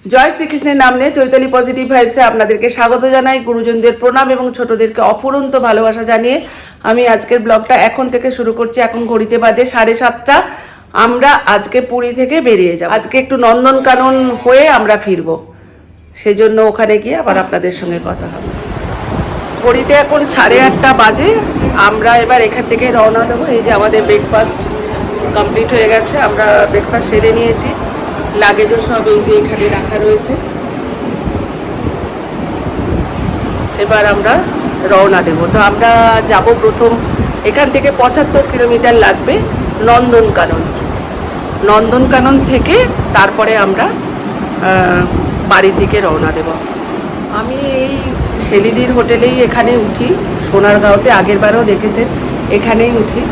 জয় শ্রীকৃষ্ণের নাম নিয়ে চৈতালি পজিটিভ ভাইবসে আপনাদেরকে স্বাগত জানাই। গুরুজনদের প্রণাম এবং ছোটদেরকে অফুরন্ত ভালোবাসা জানিয়ে আমি আজকের ব্লগটা এখন থেকে শুরু করছি। এখন ঘড়িতে বাজে 7:30। আমরা আজকে পুরী থেকে বেরিয়ে যাব। আজকে একটু নন্দনকানন হয়ে আমরা ফিরবো, সেজন্য ওখানে গিয়ে আবার আপনাদের সঙ্গে কথা হবে। ঘড়িতে এখন 8:30 বাজে। আমরা এবার এখান থেকে রওনা দেবো। এই যে আমাদের ব্রেকফাস্ট কমপ্লিট হয়ে গেছে, আমরা ব্রেকফাস্ট সেরে নিয়েছি। লাগেজও সব এই যে এখানে রাখা রয়েছে। এবার আমরা রওনা দেব। তো আমরা যাব প্রথম এখান থেকে 75 কিলোমিটার লাগবে নন্দনকানন। নন্দনকানন থেকে তারপরে আমরা বাড়ির দিকে রওনা দেব। আমি এই শেলিদির হোটেলেই এখানে উঠি, সোনারগাঁওতে আগের বারও দেখেছেন, এখানেই উঠি।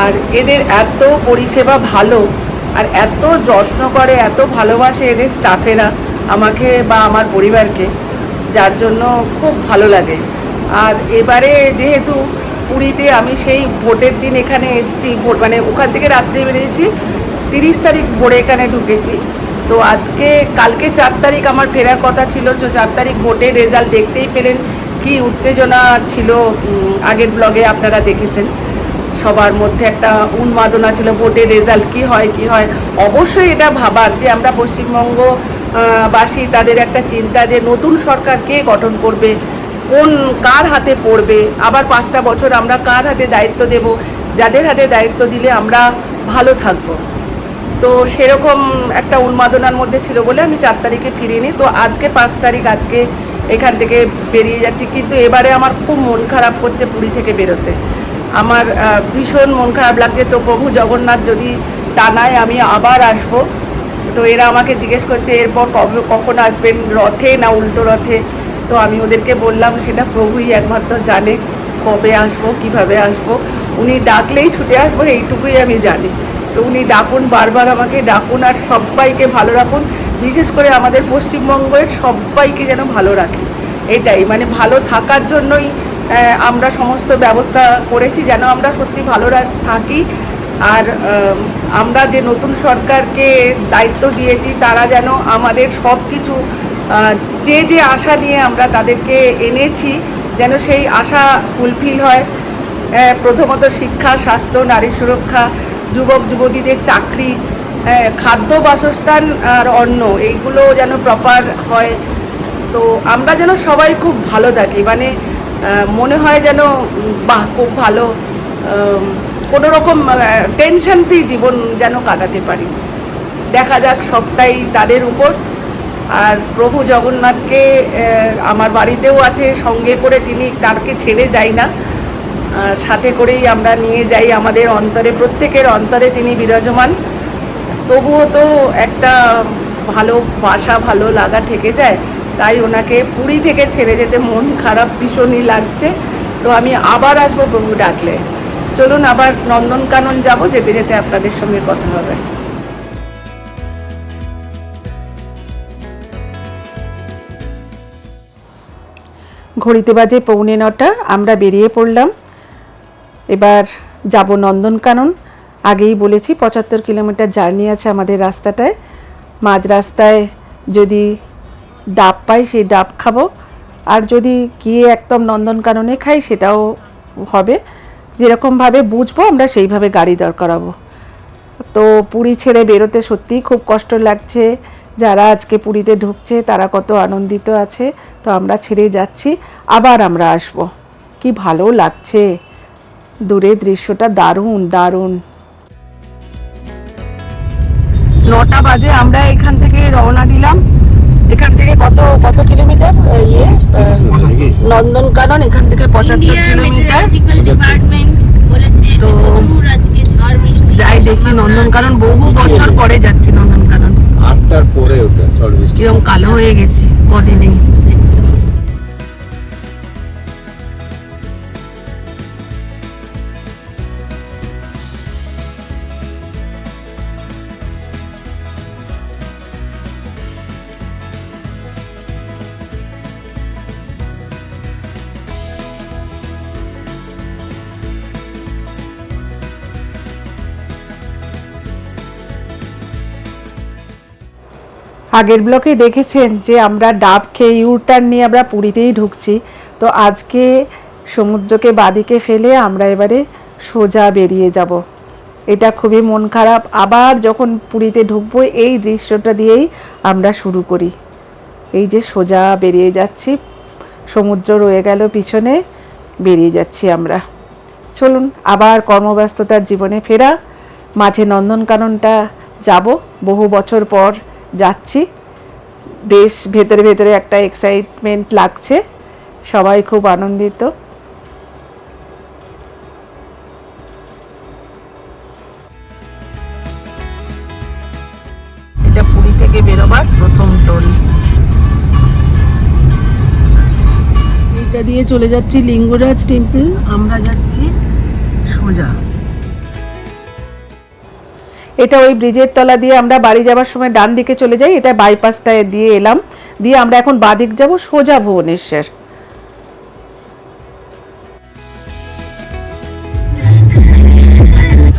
আর এদের এত পরিষেবা ভালো আর এত যত্ন করে, এত ভালোবাসে এদের স্টাফেরা আমাকে বা আমার পরিবারকে, যার জন্য খুব ভালো লাগে। আর এবারে যেহেতু পুরীতে আমি সেই ভোটের দিন এখানে এসেছি, মানে ওখান থেকে রাত্রে বেরিয়েছি, 30 তারিখ ভোরে এখানে ঢুকেছি। তো কালকে 4 তারিখ আমার ফেরার কথা ছিল। তো 4 তারিখ ভোটের রেজাল্ট দেখতেই পেলেন কি উত্তেজনা ছিল, আগের ব্লগে আপনারা দেখেছেন। সবার মধ্যে একটা উন্মাদনা ছিল, ভোটের রেজাল্ট কি হয়। অবশ্যই এটা ভাবার যে আমরা পশ্চিমবঙ্গ বাসী, তাদের একটা চিন্তা যে নতুন সরকার কে গঠন করবে, কার হাতে পড়বে, আবার 5টা বছর আমরা কার হাতে দায়িত্ব দেব, যাদের হাতে দায়িত্ব দিলে আমরা ভালো থাকবো। তো সেরকম একটা উন্মাদনার মধ্যে ছিল বলে আমি 4 তারিখে ফিরিনি। তো আজকে 5 তারিখ, আজকে এখান থেকে বেরিয়ে যাচ্ছি। কিন্তু এবারে আমার খুব মন খারাপ করছে পুরী থেকে বেরোতে। আমার ভীষণ মন খারাপ লাগছে। তো প্রভু জগন্নাথ যদি টানায় আমি আবার আসব। তো এরা আমাকে জিজ্ঞেস করছে এরপর কখন আসবেন, রথে না উল্টো রথে। তো আমি ওদেরকে বললাম সেটা প্রভুই একমাত্র জানে কবে আসব, কিভাবে আসব। উনি ডাকলেই ছুটে আসবো, এইটুকুই আমি জানি। তো উনি ডাকুন, বারবার আমাকে ডাকুন, আর সবাইকে ভালো রাখুন। বিশেষ করে আমাদের পশ্চিমবঙ্গের সবাইকে যেন ভালো রাখে, এটাই মানে ভালো থাকার জন্যই আমরা সমস্ত ব্যবস্থা করেছি, যেন আমরা সত্যি ভালো থাকি। আর আমরা যে নতুন সরকারকে দায়িত্ব দিয়েছি, তারা যেন আমাদের সব কিছু যে আশা নিয়ে আমরা তাদেরকে এনেছি, যেন সেই আশা ফুলফিল হয়। প্রথমত শিক্ষা, স্বাস্থ্য, নারী সুরক্ষা, যুবক যুবতীদের চাকরি, খাদ্য, বাসস্থান আর অন্ন, এইগুলো যেন প্রপার হয়। তো আমরা যেন সবাই খুব ভালো থাকি, মানে মনে হয় যেন বাহ খুব ভালো, কোনো রকম টেনশন ফ্রি জীবন যেন কাটাতে পারি। দেখা যাক, সবটাই তাদের উপর। আর প্রভু জগন্নাথকে আমার বাড়িতেও আছে, সঙ্গে করে তিনি, তাকে ছেড়ে যাই না, সাথে করেই আমরা নিয়ে যাই। আমাদের অন্তরে, প্রত্যেকের অন্তরে তিনি বিরাজমান। তবুও তো একটা ভালোবাসা, ভালো লাগা থেকে যায়। তাই ওনাকে পুরী থেকে ছেড়ে যেতে মন খারাপ ভীষণই লাগছে। তো আমি আবার আসবো প্রভু ডাকলে। চলুন আবার নন্দনকানন যাব, যেতে যেতে আপনাদের সঙ্গে কথা হবে। ঘড়িতে বাজে 8:45, আমরা বেরিয়ে পড়লাম। এবার যাব নন্দনকানন। আগেই বলেছি 75 কিলোমিটার জার্নি আছে আমাদের রাস্তাটায়। মাঝ রাস্তায় যদি ডাব পাই সেই ডাব খাবো, আর যদি গিয়ে একদম নন্দনকাননে খাই সেটাও হবে। যেরকমভাবে বুঝবো আমরা সেইভাবে গাড়ি দর করাবো। তো পুরী ছেড়ে বেরোতে সত্যিই খুব কষ্ট লাগছে। যারা আজকে পুরীতে ঢুকছে তারা কত আনন্দিত আছে। তো আমরা ছেড়ে যাচ্ছি, আবার আমরা আসবো। কি ভালো লাগছে, দূরের দৃশ্যটা দারুণ দারুণ। 9টা বাজে, আমরা এখান থেকে রওনা দিলাম। এখান থেকে কত কিলোমিটার নন্দনকানন? এখান থেকে 75 কিলোমিটার। তো যাই দেখি নন্দনকানন, বহু বছর পরে যাচ্ছি নন্দনকানন। 8টার পরে ওটা ঝড় বৃষ্টি কিরকম কালো হয়ে গেছে কদিনেই। আগের ব্লকে দেখেছেন যে আমরা ডাব খেয়ে ইউটার্ন নিয়ে আমরা পুরীতেই ঢুকছি, তো আজকে সমুদ্রকে বাদিকে ফেলে আমরা এবারে সোজা বেরিয়ে যাব। এটা খুবই মন খারাপ, আবার যখন পুরীতে ঢুকবো এই দৃশ্যটা দিয়েই আমরা শুরু করি। এই যে সোজা বেরিয়ে যাচ্ছি, সমুদ্র রয়ে গেল পিছনে, বেরিয়ে যাচ্ছি আমরা। চলুন আবার কর্মব্যস্ততার জীবনে ফেরা, মাঝে নন্দনকাননটা যাব, বহু বছর পর যাচ্ছি, বেশ ভেতরে ভেতরে একটা এক্সাইটমেন্ট লাগছে, সবাই খুব আনন্দিত। এটা পুরী থেকে বেরোবার প্রথম টোল। এটা দিয়ে চলে যাচ্ছি লিঙ্গরাজ টেম্পল, আমরা যাচ্ছি সোজা। এটা ওই ব্রিজের তলা দিয়ে আমরা বাড়ি যাওয়ার সময় ডান দিকে চলে যাই, এটা বাইপাসটা দিয়ে এলাম, দিয়ে আমরা এখন বাদিক যাব সোজা ভুবনেশ্বর।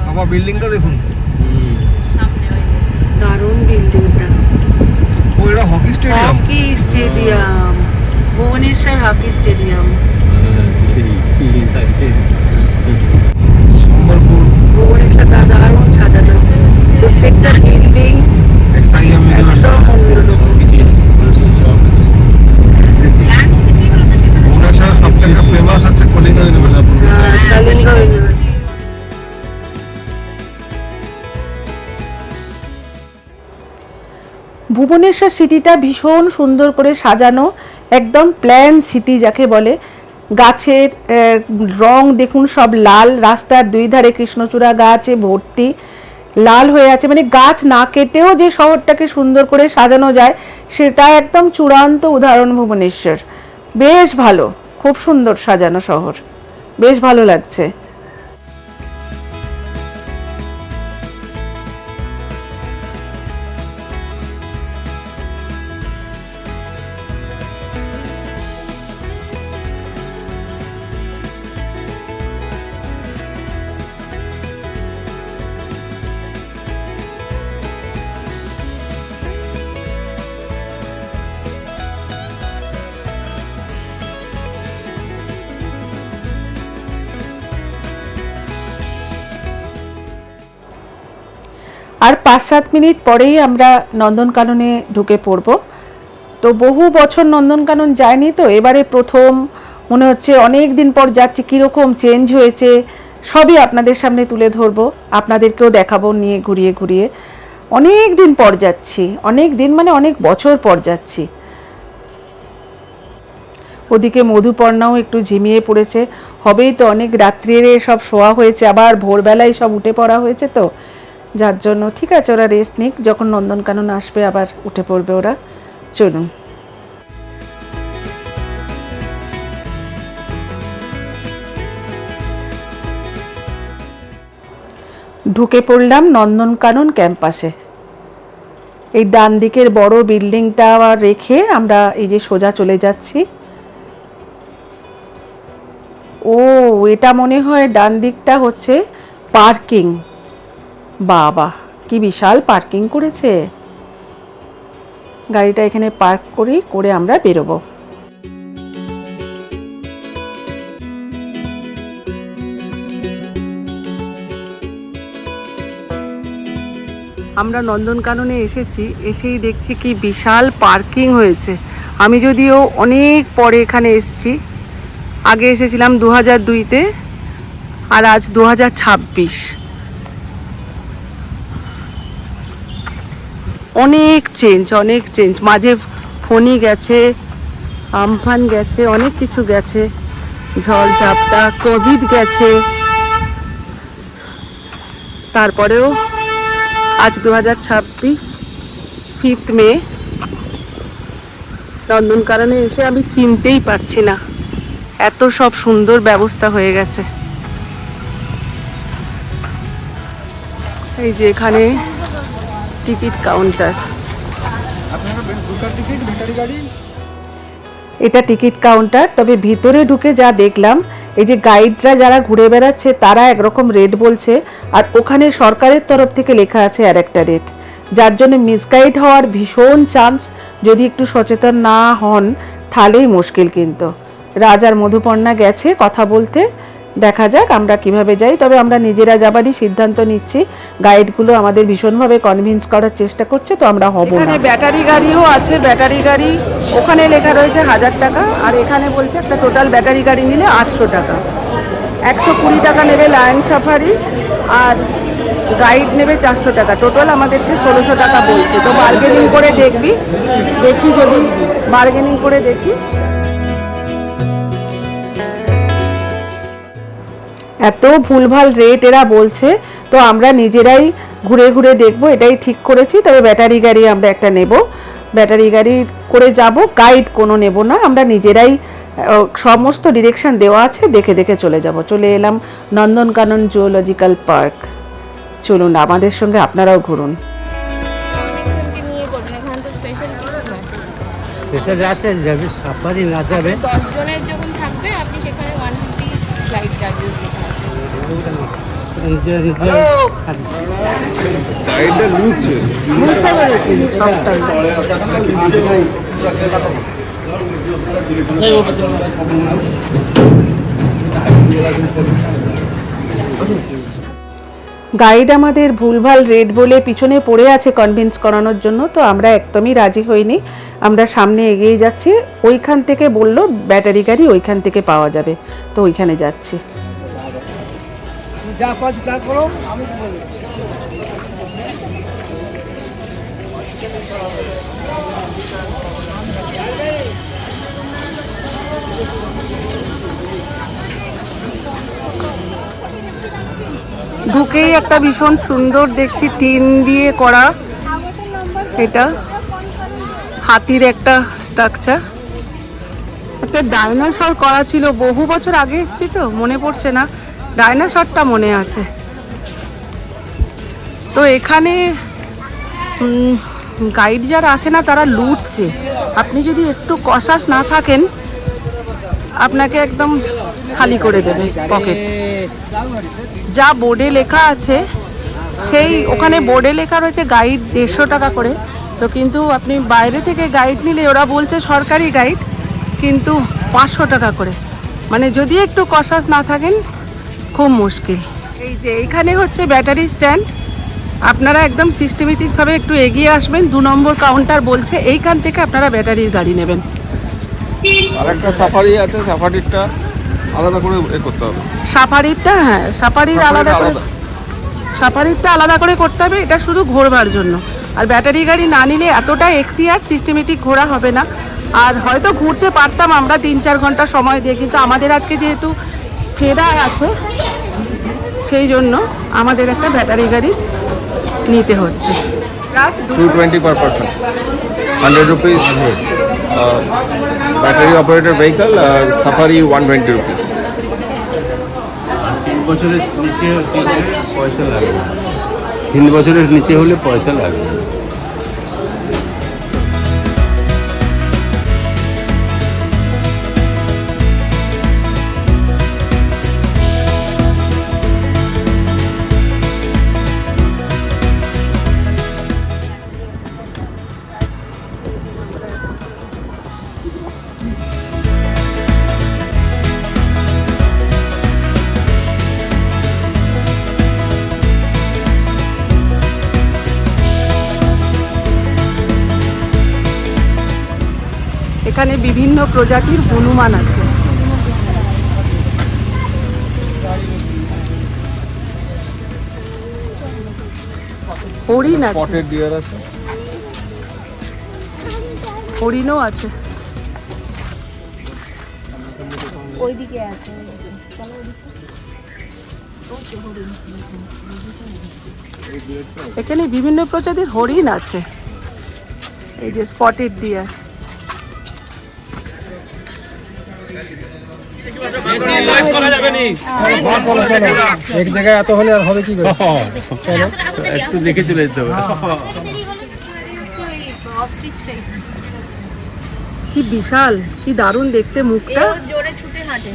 বাবা বিল্ডিংটা দেখুন, দারুণ বিল্ডিংটা। ও এটা hockey stadium. Hockey stadium, Bhubaneswar hockey stadium. Sambalpur ভুবনেশ্বরটা দারুণ সাজানো, প্রত্যেকটা বিল্ডিং এক্সাইএম ইউনিভার্সিটি। একদম অন্যরকম। ভুবনেশ্বরের সবথেকে ফেমাস হচ্ছে কলিঙ্গ ইউনিভার্সিটি। কলিঙ্গ ইউনিভার্সিটি। ভুবনেশ্বর সিটিটা ভীষণ সুন্দর করে সাজানো, একদম প্ল্যান সিটি যাকে বলে। গাছের রং দেখুন সব লাল, রাস্তার দুই ধারে কৃষ্ণচূড়া গাছে ভর্তি, লাল হয়ে আছে, মানে গাছ না কেটেও যে শহরটাকে সুন্দর করে সাজানো যায় সেটা একদম চূড়ান্ত উদাহরণ ভুবনেশ্বর। বেশ ভালো, খুব সুন্দর সাজানো শহর, বেশ ভালো লাগছে। আর 5-7 মিনিট পরেই আমরা নন্দনকাননে ঢুকে পড়ব। তো বহু বছর নন্দনকানন যায়নি, তো এবারে প্রথম মনে হচ্ছে, অনেক দিন পর যাচ্ছি, কীরকম চেঞ্জ হয়েছে সবই আপনাদের সামনে তুলে ধরবো, আপনাদেরকেও দেখাবো নিয়ে ঘুরিয়ে ঘুরিয়ে। অনেক দিন পর যাচ্ছি, অনেক দিন মানে অনেক বছর পর যাচ্ছি। ওদিকে মধুপর্ণাও একটু ঝিমিয়ে পড়েছে, হবেই তো, অনেক রাত্রিরে সব শোয়া হয়েছে, আবার ভোরবেলায় সব উঠে পড়া হয়েছে, তো যার জন্য ঠিক আছে, ওরা রেস্ট নিক, যখন নন্দনকানন আসবে আবার উঠে পড়বে ওরা। চলুন। ঢুকে পড়লাম নন্দনকানন ক্যাম্পাসে। এই ডান দিকের বড় বিল্ডিংটা রেখে আমরা এই যে সোজা চলে যাচ্ছি। ও, এটা মনে হয় ডান দিকটা হচ্ছে পার্কিং। বাবা, কি বিশাল পার্কিং করেছে। গাড়িটা এখানে পার্ক করে আমরা বেরোবো। আমরা নন্দনকাননে এসেছি, এসেই দেখছি কি বিশাল পার্কিং হয়েছে। আমি যদিও অনেক পরে এখানে এসেছি, আগে এসেছিলাম 2002-তে, আর আজ 2026। অনেক চেঞ্জ, মাঝে ফণি গেছে, আমফান গেছে, অনেক কিছু গেছে, ঝড় ঝাপটা, কোভিড গেছে, তারপরেও আজ 2026 5 মে নন্দনকাননে এসে আমি চিনতেই পারছি না, এত সব সুন্দর ব্যবস্থা হয়ে গেছে। এই যে এখানে টিকিট কাউন্টার, এটা টিকিট কাউন্টার। তবে ভিতরে ঢুকে যা দেখলাম, এই যে গাইডরা যারা ঘুরে বেড়াচ্ছে তারা একরকম রেট বলছে, আর ওখানে সরকারের তরফ থেকে লেখা আছে আর একটা রেট। যার জন্য মিসগাইড হওয়ার ভীষণ চান্স। যদি একটু সচেতন না হন তাহলেই মুশকিল। কিন্তু রাজ আর মধুপর্ণা গেছে কথা বলতে, দেখা যাক আমরা কিভাবে যাই। তবে আমরা নিজেরা যাবারই সিদ্ধান্ত নিচ্ছি, গাইডগুলো আমাদের ভীষণভাবে কনভিন্স করার চেষ্টা করছে, তো আমরা হব এখানে না। ব্যাটারি গাড়িও আছে, ব্যাটারি গাড়ি ওখানে লেখা রয়েছে 1000 টাকা, আর এখানে বলছে একটা টোটাল ব্যাটারি গাড়ি নিলে 800 টাকা। 120 টাকা নেবে লায়ন সাফারি, আর গাইড নেবে 400 টাকা। টোটাল আমাদেরকে 1600 টাকা বলছে। তো বার্গেনিং করে দেখি যদি বার্গেনিং করে দেখি। এত ভুলভাল রেট এরা বলছে, তো আমরা নিজেরাই ঘুরে ঘুরে দেখব, এটাই ঠিক করেছি। তবে ব্যাটারি গাড়ি আমরা একটা নেব, ব্যাটারি গাড়ি করে যাব, গাইড কোনো নেব না। আমরা নিজেরাই সমস্ত ডিরেকশন দেওয়া আছে, দেখে দেখে চলে যাব। চলে এলাম নন্দনকানন জুওলজিক্যাল পার্ক। চলুন আমাদের সঙ্গে আপনারাও ঘুরুন। অনেকজনকে নিয়ে করবেন, এখানে তো স্পেশাল কিছু নয়। স্পেশাল রাতে যাবে সাফারি না যাবে 10 জনের যখন থাকবে আপনি সেখানে 150 ফ্লাইট চার্জেস দিতে হবে। গাইডটা লুটছে। বুঝতে পেরেছি সবটাই। গাইড আমাদের ভুলভাল রেট বলে পিছনে পড়ে আছে কনভিন্স করানোর জন্য, তো আমরা একদমই রাজি হইনি। আমরা সামনে এগিয়ে যাচ্ছি। ওইখান থেকে বললো ব্যাটারি গাড়ি ওইখান থেকে পাওয়া যাবে, তো ওইখানে যাচ্ছি। ঢুকেই একটা ভীষণ সুন্দর দেখছি টিন দিয়ে করা, এটা হাতির একটা স্ট্রাকচার। একটা ডাইনোসর করা ছিল, বহু বছর আগে এসেছি তো মনে পড়ছে না, ডাইনোসরটা মনে আছে। তো এখানে গাইড যারা আছে না তারা লুটছে। আপনি যদি একটু কশাস না থাকেন আপনাকে একদম খালি করে দেবে পকেট। যা বোর্ডে লেখা আছে সেই ওখানে বোর্ডে লেখা রয়েছে গাইড 150 টাকা করে। তো কিন্তু আপনি বাইরে থেকে গাইড নিলে ওরা বলছে সরকারি গাইড কিন্তু 500 টাকা করে। মানে যদি একটু কশাস না থাকেন খুব মুশকিল। এই যে এইখানে হচ্ছে ব্যাটারি স্ট্যান্ড, আপনারা একদম সিস্টেমেটিকভাবে একটু এগিয়ে আসবেন। 2 নম্বর কাউন্টার বলছে, এইখান থেকে আপনারা ব্যাটারির গাড়ি নেবেন। আরেকটা সাফারি আছে, সাফারিটা আলাদা করে করতে হবে। সাফারিটা, হ্যাঁ সাফারির আলাদা করে, সাফারিটা আলাদা করে করতে হবে, এটা শুধু ঘোরবার জন্য। আর ব্যাটারি গাড়ি না নিলে এতটা এখতিয়ার সিস্টেমেটিক ঘোরা হবে না। আর হয়তো ঘুরতে পারতাম আমরা 3-4 ঘন্টা সময় দিয়ে, কিন্তু আমাদের আজকে যেহেতু ফেরা আছে সেই জন্য আমাদের একটা ব্যাটারি গাড়ি নিতে হচ্ছে। 220 per person, 100 rupees battery operated vehicle, safari 120 rupees. 3 বছরের নিচে হলে পয়সা লাগবে না। 3 বছরের নিচে হলে পয়সা লাগবে না। এখানে বিভিন্ন প্রজাতির হনুমান আছে। হরিণ আছে, Spotted deer আছে। হরিণও আছে। ওইদিকে আছে। এখানে বিভিন্ন প্রজাতির হরিণ আছে। এই যে স্পটেড ডিয়ার। এক জায়গায় এত হলে আর হবে কি করে? একটু দেখে চলে যেতে হবে। কি বিশাল, কি দারুণ দেখতে মুখটা। জোরে ছুটে হাঁটে।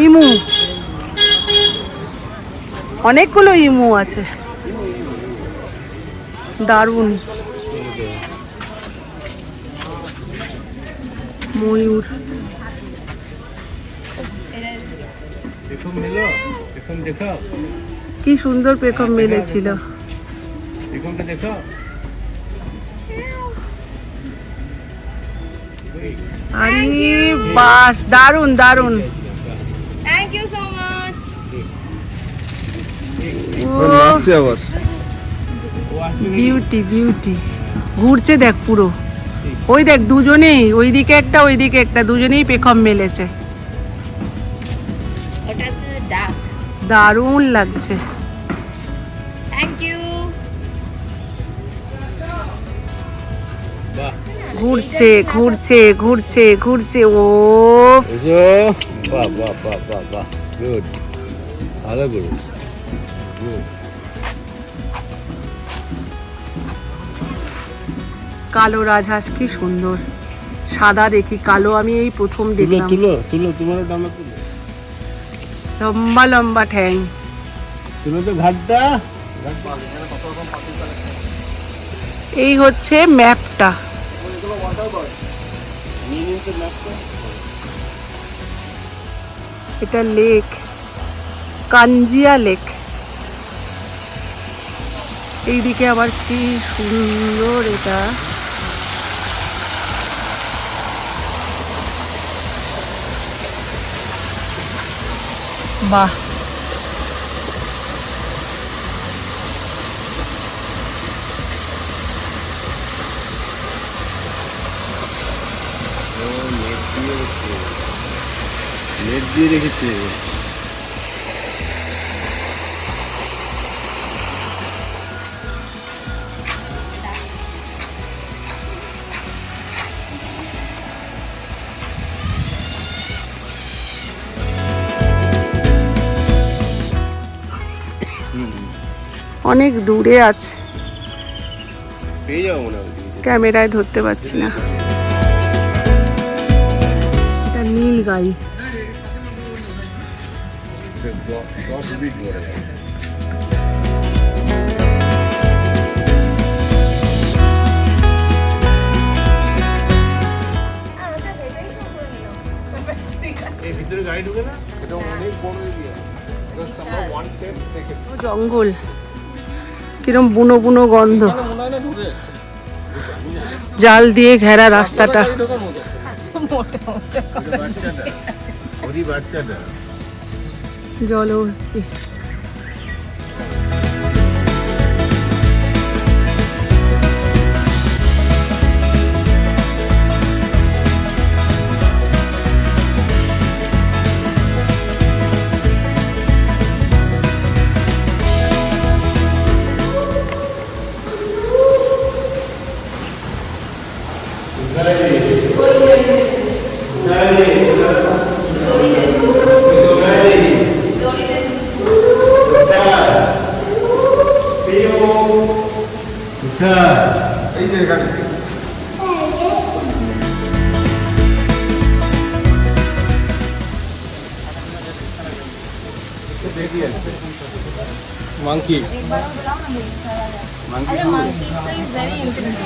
ইমু, অনেকগুলো ইমু আছে, দারুণ। ময়ূর, পেখম মিলো, পেখম দেখো, কি সুন্দর পেখম মেলেছিল। পেখমটা দেখো। আরে বাস, দারুণ দারুণ। Thank you so much. নাচছে আবার। বিউটি বিউটি, ঘুরছে দেখ পুরো। ওই দেখ দুজনেই, ওইদিকে একটা ওইদিকে একটা, দুজনেই পেখম মেলেছে। ওটা হচ্ছে ডাক। দারুণ লাগছে। Thank you. ঘুরছে ঘুরছে ঘুরছে ঘুরছে, ও এসো, বাহ বাহ বাহ বাহ বাহ, গুড, ভালো গুড, গুড। কালো রাজহাঁস কি সুন্দর, সাদা দেখি, কালো আমি এই প্রথম তুলো দেখলাম। তুলো তুলো, তোমার ডানা তুলো, লম্বা লম্বা ঠ্যাং। তুলো তো ঘাটটা। এই হচ্ছে ম্যাপটা। এটা লেক, কাঞ্জিয়া লেক। এইদিকে আবার কি সুন্দর এটা, বাহ। নেট দিয়ে রেখেছে। অনেক দূরে আছে, পেয়ে যাবো মনে হয়। ক্যামেরায় ধরতে পারছি না। এটা নীল গাই। এই ভিতরে গাড়ি ঢুকে না? এটা অনেক বড় এরিয়া। জাস্ট আমরা 1/10 দেখেছি। জঙ্গল, কিরম বুনো বুনো গন্ধ, এখানে মনে হয় না ঢুকে। জাল দিয়ে ঘেরা রাস্তাটা। গাড়ি ঢোকার মতো। বাচ্চাটা, ওরই বাচ্চাটা। জলহস্তি। এই যে এখানে। মাংকি। अरे monkey is very important.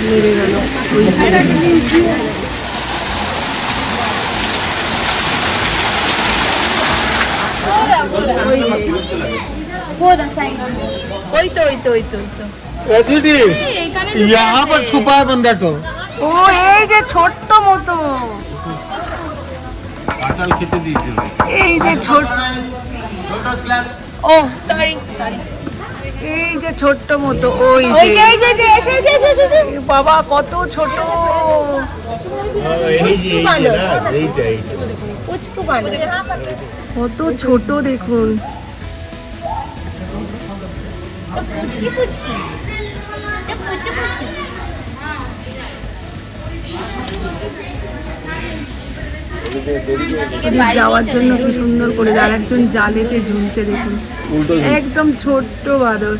মেরে গেল। ওই তো ওই তো ওই তো ওই তো एसवीटी এইখানে यहाँ पर छुपा है बंदा तो। ও এই যে ছোট্ট মতো, কাঁঠাল খেতে দিয়েছিল। এই যে ছোট, ও সরি সরি এই যে ছোট্ট মতো, ওই ওই যে যে এই যে এসে এসে এসে এসে এ বাবা কত ছোট, এই যে না, এইটা এইটা। পুচকু বানো কত ছোট দেখুন। তো পুচকি পুচকি তো পুচকি পুচকি ওদিক যাওয়ার জন্য কি সুন্দর করে, আর একজন জালেতে ঝুলছে দেখুন, উল্টো একদম ছোট্ট বাদর।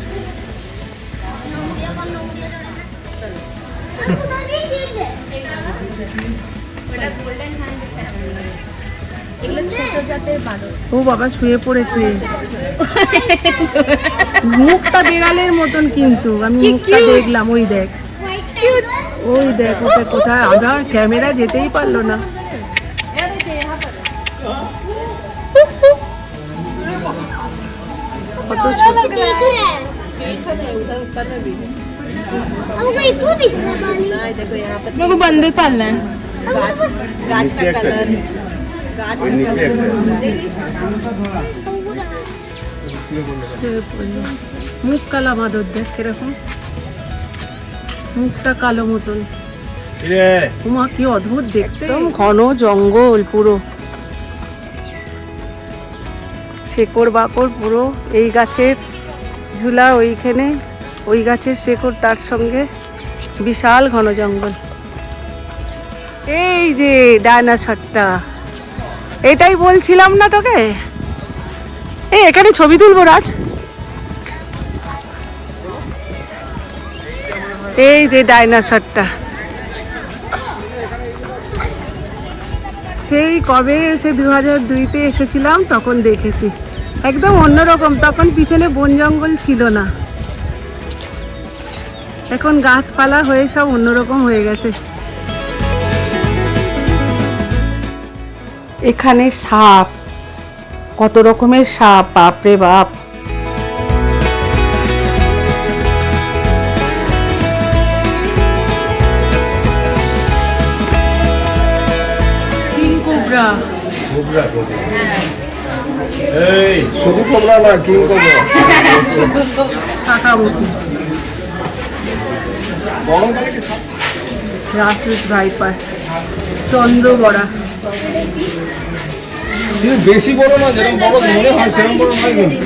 এগুলো ছোট জাতের বাদর। ও বাবা শুয়ে পড়েছে, মুখটা বিড়ালের মতন, কিন্তু আমি মুখটা দেখলাম, ওই দেখ ওই দেখ ওটা কোথায়, আমার ক্যামেরা যেতেই পারলো না। কত ছোট। लोगों बंदर पालना है। गाछ का कलर, नीचे एक মুখ কালা বাঁদর, দেখ কিরকম মুখটা কালো মতন। উমা কি অদ্ভুত দেখতে, ঘন জঙ্গল পুরো, শেকড় বাকড় পুরো, এই গাছের ঝুলা ওইখানে, ওই গাছের শেকড়, তার সঙ্গে বিশাল ঘন জঙ্গল। এই যে ডাইনোসরটা, এটাই বলছিলাম না তোকে। এই এখানে ছবি তুলবো রাজ, এই যে ডাইনোসরটা, সেই কবে এসে 2002-তে এসেছিলাম, তখন দেখেছি, একদম অন্যরকম। তখন পিছনে বন জঙ্গল ছিল না, এখন গাছপালা হয়ে সব অন্যরকম হয়ে গেছে। এখানে সাপ, কত রকমের সাপ, বাপরে বাপ। কিং কোবরা, এই শুধু কোবরা না, কিং কোবরা। শাখামতি, গরমকালে কি সাপ? রাসেস ভাইপার, চন্দ্রবড়া। কিন্তু বেশি বড় না, যেরকম বড় মনে হয় সেরকম বড় নয় কিন্তু।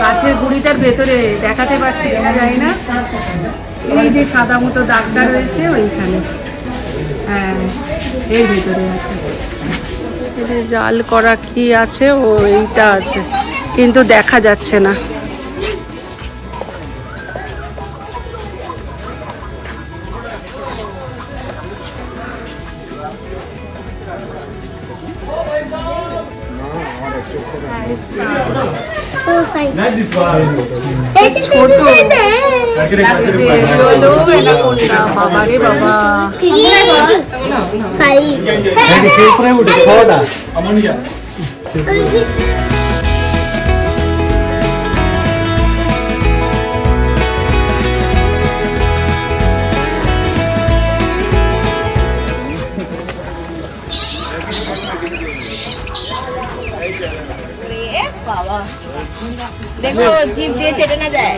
গাছের গুড়িটার ভেতরে দেখাতে পাচ্ছি কিনা জানি না, এই যে সাদা মতো দাগটা রয়েছে ওইখানে, হ্যাঁ এর ভেতরে আছে। এই যে জাল করা কি আছে, ও এইটা আছে, কিন্তু দেখা যাচ্ছে না। ছোট বাবা রে বাবা, बाबा देखो जीभ दिए चटे ना जाए।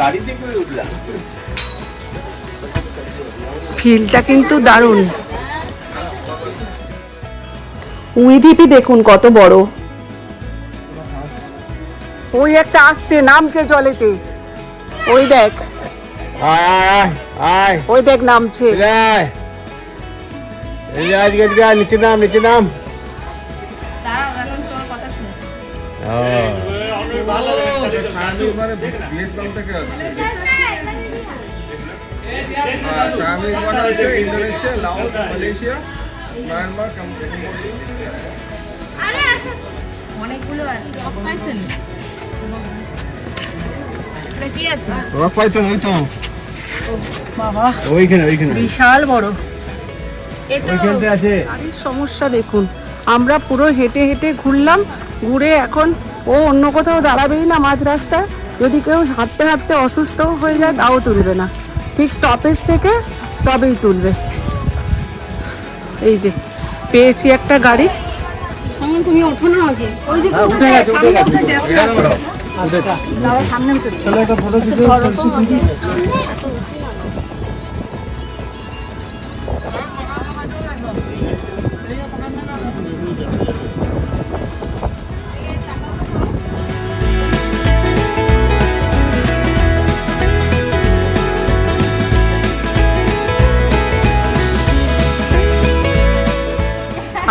গাড়িতে করে উঠলাম। ফিলটা কিন্তু দারুণ। উইডিপি দেখুন কত বড়, ওই একটা আসছে, নামছে জলেতে, ওই দেখ, আয় আয় ওই দেখ নামছে। আয়, এই আজকে নিচে নাম, নিচে নাম। ভিয়েতনাম থেকে আসছে। স্বামী মানে হচ্ছে Indonesia, Laos, Malaysia, Myanmar, Cambodia. অনেকগুলো আছে। পাইছেন এটা কি আছে? রক পাইথন, ওই তো বাবা ওইখানে ওইখানে বিশাল বড়। ওইখানটা আছে। আরে সমস্যা দেখুন, আমরা পুরো হেঁটে হেঁটে ঘুরলাম, ঘুরে এখন ও অন্য কোথাও দাঁড়াবেই না মাঝ রাস্তা। যদি কেউ হাঁটতে হাঁটতে অসুস্থ হয়ে যায় তাও তুলবে না, ঠিক স্টপেজ থেকে তবেই তুলবে। এই যে পেয়েছি একটা গাড়ি, তুমি ওঠো না আগে, ওই যে সামনে উঠে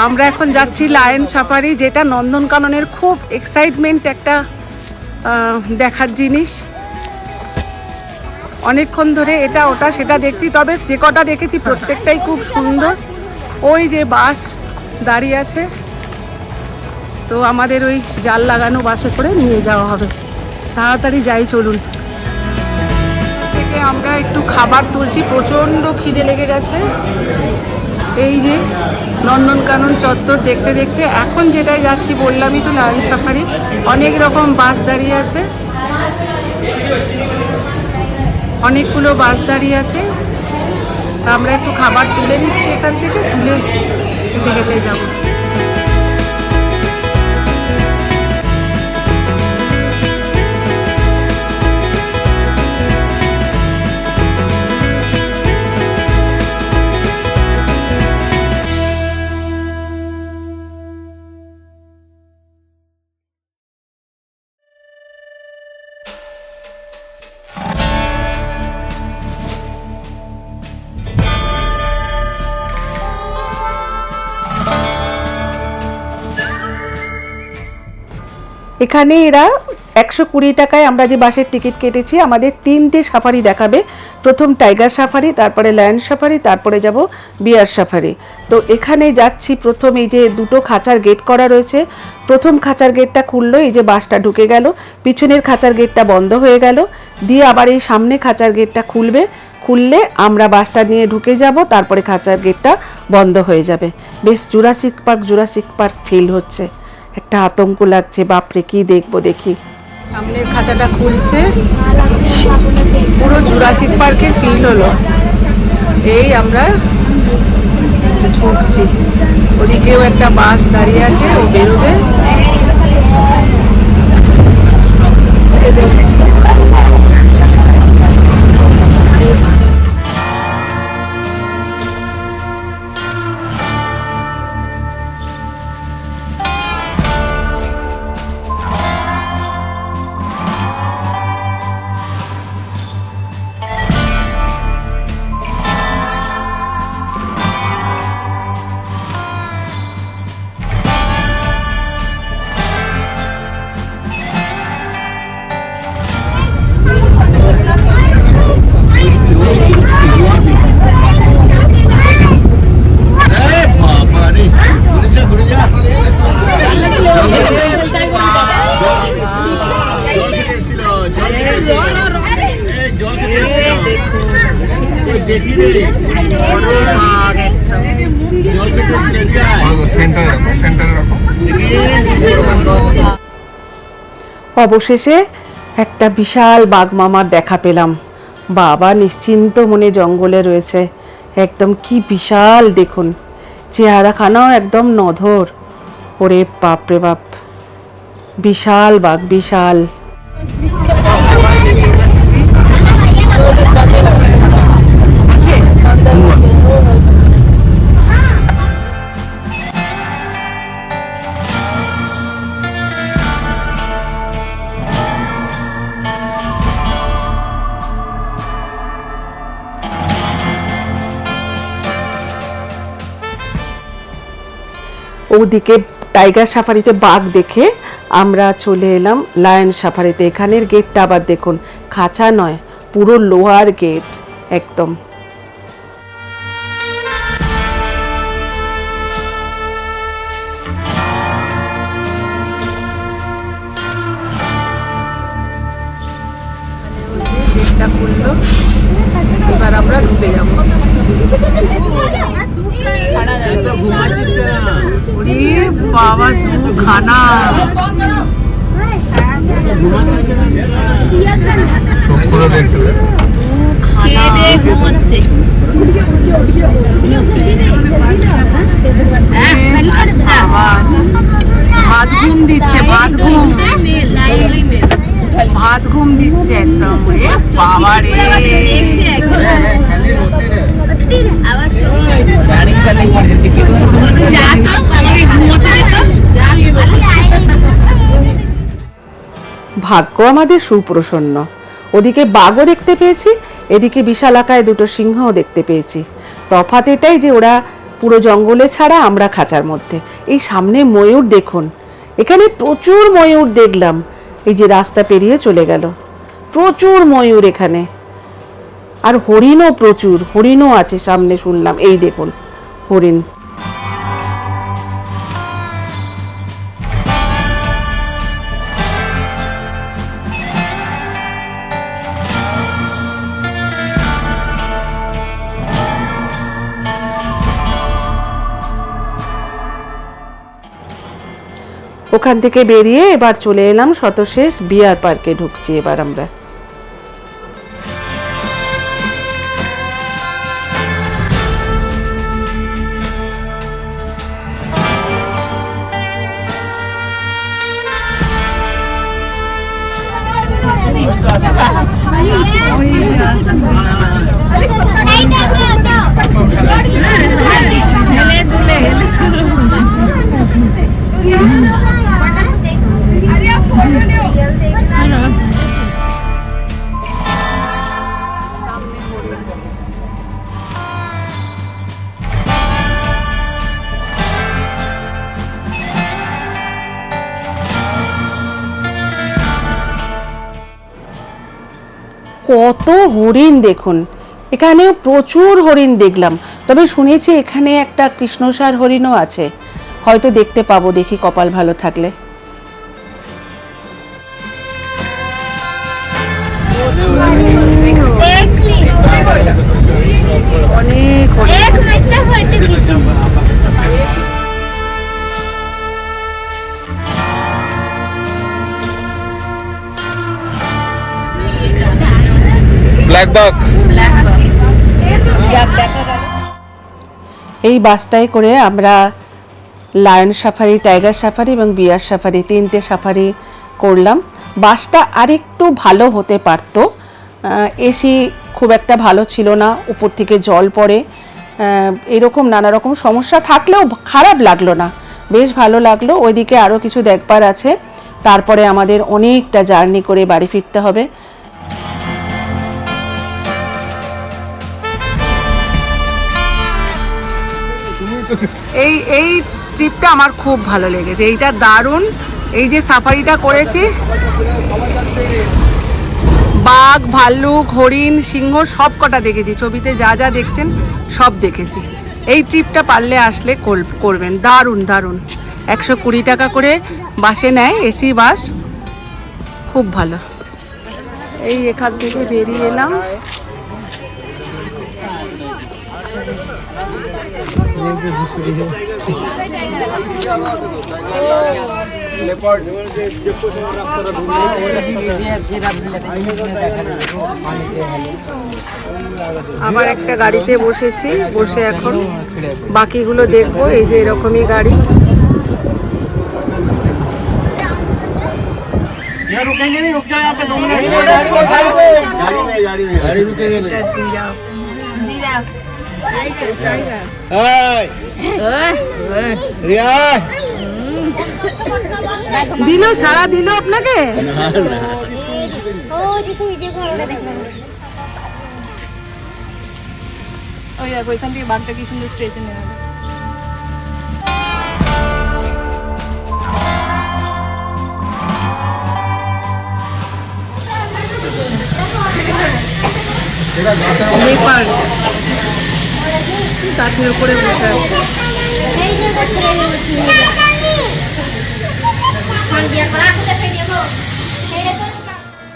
আমরা এখন যাচ্ছি লায়ন সাফারি, যেটা নন্দনকাননের খুব এক্সাইটমেন্ট একটা দেখার জিনিস। অনেকক্ষণ ধরে এটা ওটা সেটা দেখছি, তবে যে কটা দেখেছি প্রত্যেকটাই খুব সুন্দর। ওই যে বাস দাঁড়িয়ে আছে, তো আমাদের ওই জাল লাগানো বাসে করে নিয়ে যাওয়া হবে। তাড়াতাড়ি যাই, চলুন। থেকে আমরা একটু খাবার তুলছি, প্রচণ্ড খিদে লেগে গেছে। এই যে নন্দনকানন চত্বর দেখতে দেখতে এখন যেটাই যাচ্ছি, বললামই তো লায়ন সাফারি, অনেক রকম বাস দাঁড়িয়ে আছে, অনেকগুলো বাস দাঁড়িয়ে আছে। তা আমরা একটু খাবার তুলে নিচ্ছি এখান থেকে, তুলে খেতে খেতে যাবো। এখানে এরা 120 টাকায় আমরা যে বাসের টিকিট কেটেছি, আমাদের 3টে সাফারি দেখাবে। প্রথম টাইগার সাফারি, তারপরে লায়ন সাফারি, তারপরে যাব বিয়ার সাফারি। তো এখানে যাচ্ছি, প্রথম এই যে দুটো খাঁচার গেট করা রয়েছে, প্রথম খাঁচার গেটটা খুললো, এই যে বাসটা ঢুকে গেল, পিছনের খাঁচার গেটটা বন্ধ হয়ে গেল, দিয়ে আবার এই সামনে খাঁচার গেটটা খুলবে, খুললে আমরা বাসটা নিয়ে ঢুকে যাব, তারপরে খাঁচার গেটটা বন্ধ হয়ে যাবে। বেশ জুরাসিক পার্ক ফিল হচ্ছে, একটা আতঙ্ক লাগছে, বাপরে কি দেখবো দেখি। সামনের খাঁচাটা খুলছে, পুরো জুরাসিক পার্কের ফিল হলো। এই আমরা ঢুকছি, ওদিকেও একটা বাস দাঁড়িয়ে আছে, ও বেরোবে। অবশেষে একটা বিশাল বাঘমামার দেখা পেলাম। বাবা নিশ্চিন্ত মনে জঙ্গলে রয়েছে, একদম কি বিশাল দেখুন, চেহারাখানাও একদম নধর। ওরে বাপরে বাপ, বিশাল বাঘ, বিশাল। ওদিকে টাইগার সাফারিতে বাঘ দেখে আমরা চলে এলাম লায়ন সাফারিতে। এখানের গেটটা আবার দেখুন, খাঁচা নয়, পুরো লোহার গেট একদম। গেটটা খুললো, এবার আমরা ঢুকে যাবো। বাবা দুখানা ভাত ঘুম দিচ্ছে, ভাত ঘুম দিচ্ছে একদম। বাবা রে, ভাগ্য আমাদের সুপ্রসন্ন, ওদিকে বাঘও দেখতে পেয়েছি, এদিকে বিশালাকায় দুটো সিংহও দেখতে পেয়েছি। তফাৎ এটাই যে ওরা পুরো জঙ্গলে ছাড়া, আমরা খাঁচার মধ্যে। এই সামনে ময়ূর দেখুন, এখানে প্রচুর ময়ূর দেখলাম। এই যে রাস্তা পেরিয়ে চলে গেল, প্রচুর ময়ূর এখানে। আর হরিণও প্রচুর, হরিণও আছে সামনে শুনলাম। এই দেখুন হরিণ। ওখান থেকে বেরিয়ে এবার চলে এলাম শতশেষ বিয়ার পার্কে ঢুকছি এবার আমরা। কত হরিণ দেখুন, এখানেও প্রচুর হরিণ দেখলাম। তবে শুনেছি এখানে একটা কৃষ্ণসার হরিণও আছে, হয়তো দেখতে পাবো, দেখি কপাল ভালো থাকলে। অনেক ব্ল্যাক বাক। এই বাসটায় করে আমরা লায়ন সাফারি, টাইগার সাফারি এবং বিয়ার সাফারি, 3টে সাফারি করলাম। বাসটা আরেকটু ভালো হতে পারতো, এসি খুব একটা ভালো ছিল না, উপর থেকে জল পড়ে, এরকম নানা রকম সমস্যা থাকলেও খারাপ লাগলো না, বেশ ভালো লাগলো। ওইদিকে আরও কিছু দেখবার আছে, তারপরে আমাদের অনেকটা জার্নি করে বাড়ি ফিরতে হবে। এই ট্রিপটা আমার খুব ভালো লেগেছে, এইটা দারুণ। এই যে সাফারিটা করেছি, বাঘ, ভাল্লুক, হরিণ, সিংহ সব কটা দেখেছি, ছবিতে যা যা দেখছেন সব দেখেছি। এই ট্রিপটা পারলে আসলে করবেন, দারুণ দারুণ। 120 টাকা করে বাসে নেয়, এসি বাস, খুব ভালো। এই এখান থেকে বেরিয়ে এলাম। আবার একটা গাড়িতে বসেছি, বসে এখন বাকিগুলো দেখবো। এই যে এরকমই গাড়ি। দিল, সারা দিল আপনাকে? ওই দেখো ওইখান থেকে বাঘটা কি সুন্দর স্ট্রেচে নেওয়া। গাছের উপরে বসে আছে।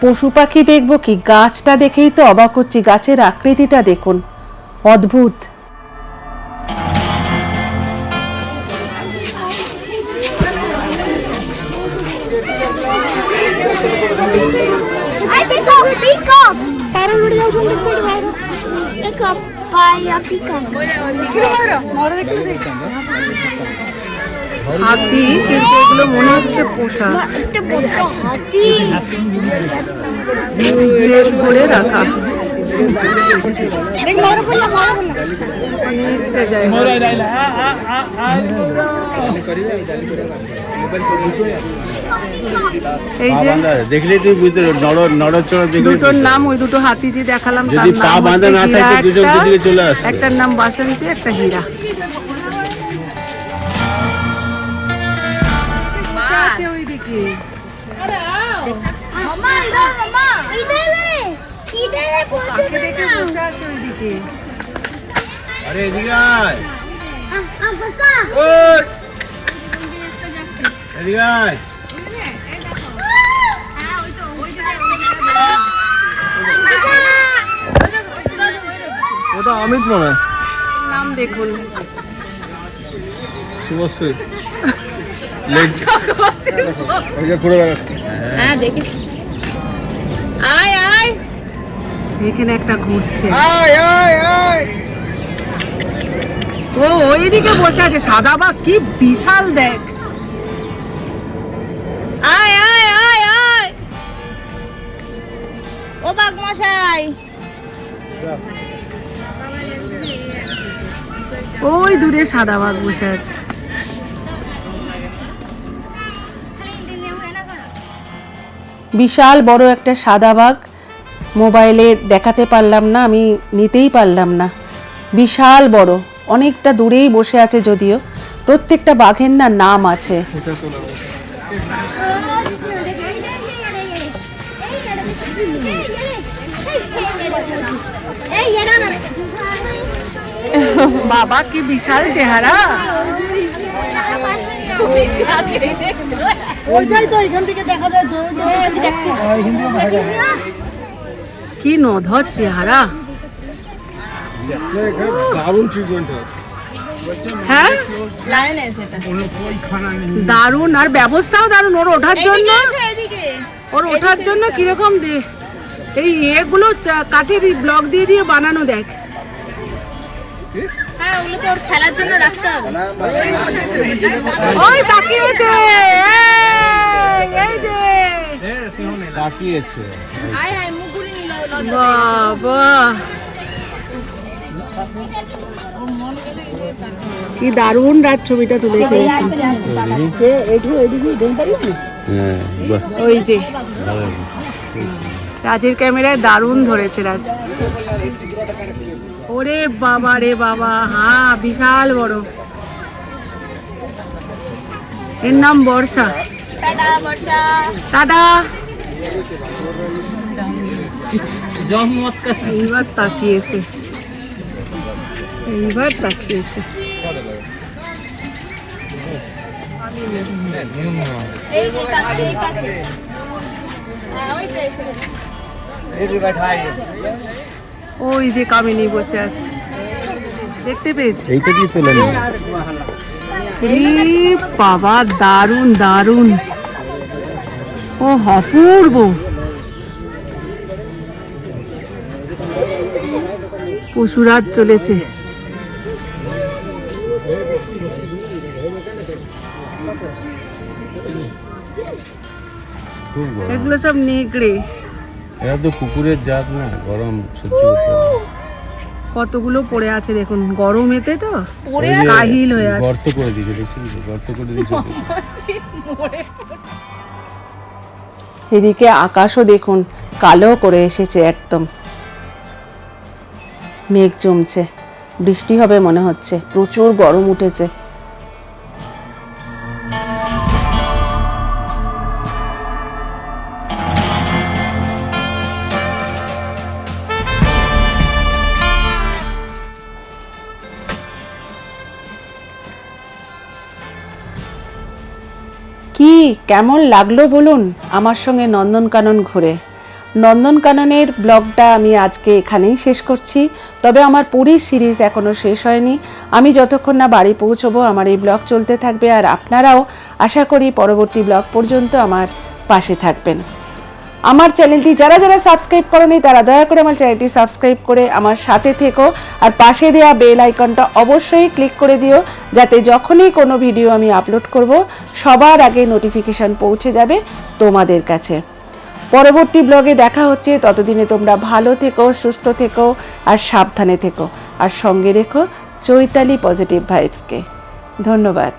পশু পাখি দেখবো কি, গাছটা দেখেই তো অবাক হচ্ছি। গাছের আকৃতিটা দেখুন, অদ্ভুত। হাতি, কিন্তু এগুলো মনে হচ্ছে পোষা, করে রাখা। এই যে দেখলে তুই বুঝতে নড়চড় দেখলে দুটোর নাম, ওই দুটো হাতি যে দেখালাম, যদি পা বাঁধা না থাকে দুজন দিকে চলে আসে। একটার নাম বাসন্তী, একটা হীরা। ওইদিকে। মামা ইধর মামা ইধর কাকে দেখে বসে আছে ওইদিকে। আরে এদিকে আয়, বসা ওই এদিকে আয়। ওটা অমিত মনে হয়, নাম দেখুন। শুভশ্রী ওই যে ঘুরে বেড়াচ্ছে। হ্যাঁ দেখি আয় আয় এখানে একটা ঘুরছে। আয় আয় আয়। ও ওইদিকে বসে আছে। সাদা বাঘ কি বিশাল দেখ। আয় আয় আয় আয় ও বাঘ মশাই ওই দূরে সাদা বাঘ বসে আছে। বিশাল বড় একটা সাদা বাঘ, মোবাইলে দেখাতে পারলাম না, আমি নিতেই পারলাম না। বিশাল বড়, অনেকটা দূরেই বসে আছে, যদিও প্রত্যেকটা বাঘের না নাম আছে। বাবা কি বিশাল চেহারা। ওইটাই তো এখান থেকে দেখা যায় তো কি নধর চেহারা। দারুণ ট্রিটমেন্ট হয়। হ্যাঁ লায়নেস এটা দারুণ, আর ব্যবস্থাও দারুণ। ওর ওঠার জন্য, এদিকে ওর ওঠার জন্য কিরকম এই এগুলো কাঠের ব্লক দিয়ে দিয়ে বানানো, দেখ। হ্যাঁ ওগুলোকে ওর খেলার জন্য রাখতে হবে ওই তাকিয়েছে, এই যে তাকিয়েছে। আয় আয় মুগুরি নিল বাবা কি দারুণ রাত ছবিটা তুলেছে। হ্যাঁ, বাহ, ওই যে ভালো। রাজের ক্যামেরায় দারুণ ধরেছে রাজ। ওরে বাবা রে বাবা, হ্যাঁ বিশাল বড়। এর নাম বর্ষা। টাটা বর্ষা টাটা। এইবার তাকিয়েছে, এইবার তাকিয়েছে। এই যে কাছে এই কাছে হ্যাঁ ওই তো এসে ওই যে কামিনী বসে আছে, দেখতে পেয়েছি। এইটা কি চলে না? এই বাবা দারুণ দারুণ, ও অপূর্ব। পশুরাজ চলেছে। খুব গরম। এগুলো সব নেকড়ে। এরা তো কুকুরের জাত না, গরম সহ্য করতে পারে না। কতগুলো পড়ে আছে দেখুন, গরমেতে তো ওই যে কাহিল হয়ে আছে। গর্ত করে দিয়েছে, দেখছি গর্ত করে দিয়েছে। এদিকে আকাশও দেখুন কালো করে এসেছে একদম, মেঘ জমছে, বৃষ্টি হবে মনে হচ্ছে, প্রচুর গরম উঠেছে। কি কেমন লাগলো বলুন আমার সঙ্গে নন্দনকানন ঘুরে। নন্দনকাননের ব্লগটা আমি আজকে এখানেই শেষ করছি। তবে আমার পুরীর সিরিজ এখনও শেষ হয়নি। আমি যতক্ষণ না বাড়ি পৌঁছবো আমার এই ব্লগ চলতে থাকবে, আর আপনারাও আশা করি পরবর্তী ব্লগ পর্যন্ত আমার পাশে থাকবেন। আমার চ্যানেলটি যারা যারা সাবস্ক্রাইব করনি তারা দয়া করে আমার চ্যানেলটি সাবস্ক্রাইব করে আমার সাথে থেকো, আর পাশে দেওয়া বেল আইকনটা অবশ্যই ক্লিক করে দিও, যাতে যখনই কোনো ভিডিও আমি আপলোড করব সবার আগে নোটিফিকেশান পৌঁছে যাবে তোমাদের কাছে। পরবর্তী ব্লগে দেখা হচ্ছে, ততদিনে তোমরা ভালো থেকো, সুস্থ থেকো আর সাবধানে থেকো, আর সঙ্গে রেখো চৈতালি পজিটিভ ভাইবসকে। ধন্যবাদ।